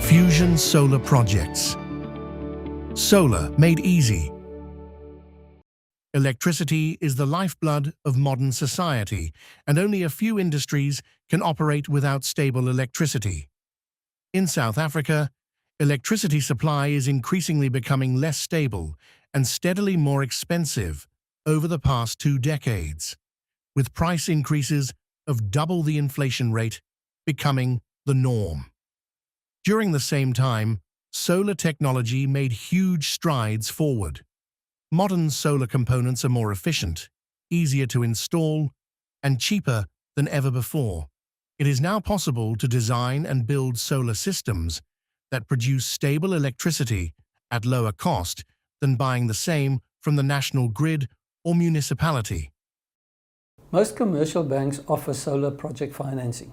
Fusion solar projects. Solar made easy. Electricity is the lifeblood of modern society, and only a few industries can operate without stable electricity. In South Africa, electricity supply is increasingly becoming less stable and steadily more expensive over the past 2 decades, with price increases of double the inflation rate becoming the norm. During the same time, solar technology made huge strides forward. Modern solar components are more efficient, easier to install, and cheaper than ever before. It is now possible to design and build solar systems that produce stable electricity at lower cost than buying the same from the national grid or municipality. Most commercial banks offer solar project financing.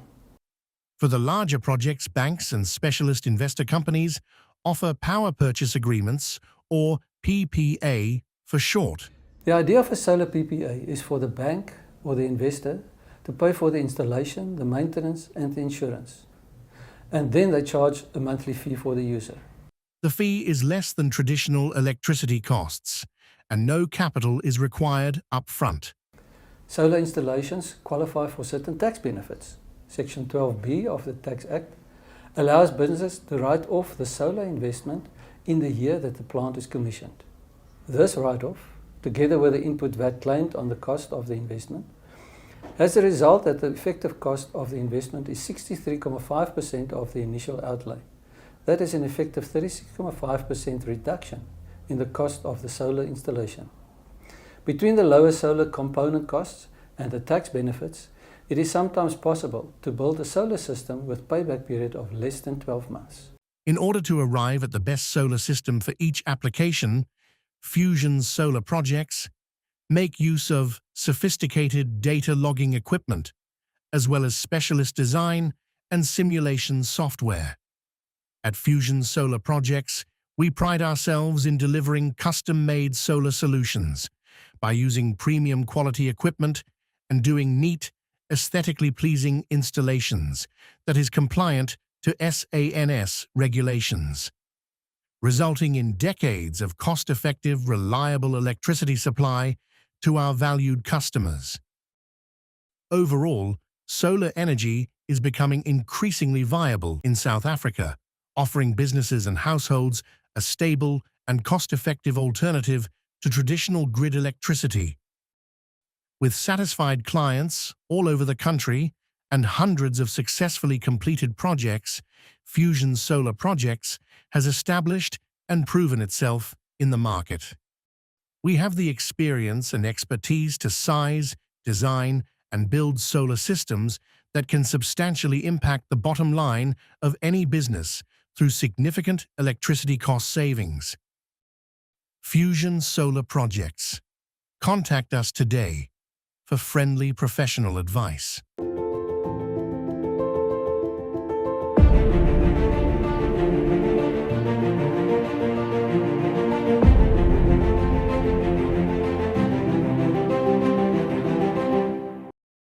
For the larger projects, banks and specialist investor companies offer power purchase agreements, or PPA for short. The idea of a solar PPA is for the bank or the investor to pay for the installation, the maintenance and the insurance. And then they charge a monthly fee for the user. The fee is less than traditional electricity costs, and no capital is required up front. Solar installations qualify for certain tax benefits. Section 12B of the Tax Act allows businesses to write off the solar investment in the year that the plant is commissioned. This write-off, together with the input VAT claimed on the cost of the investment, has the result that the effective cost of the investment is 63.5% of the initial outlay. That is an effective 36.5% reduction in the cost of the solar installation. Between the lower solar component costs and the tax benefits, it is sometimes possible to build a solar system with payback period of less than 12 months. In order to arrive at the best solar system for each application, Fusion solar projects make use of sophisticated data logging equipment, as well as specialist design and simulation software. At Fusion solar projects, we pride ourselves in delivering custom-made solar solutions by using premium quality equipment and doing neat, aesthetically pleasing installations that is compliant to SANS regulations, resulting in decades of cost-effective, reliable electricity supply to our valued customers. Overall, solar energy is becoming increasingly viable in South Africa, offering businesses and households a stable and cost-effective alternative to traditional grid electricity. With satisfied clients all over the country and hundreds of successfully completed projects, Fusion Solar Projects has established and proven itself in the market. We have the experience and expertise to size, design, and build solar systems that can substantially impact the bottom line of any business through significant electricity cost savings. Fusion Solar Projects. Contact us today for friendly professional advice.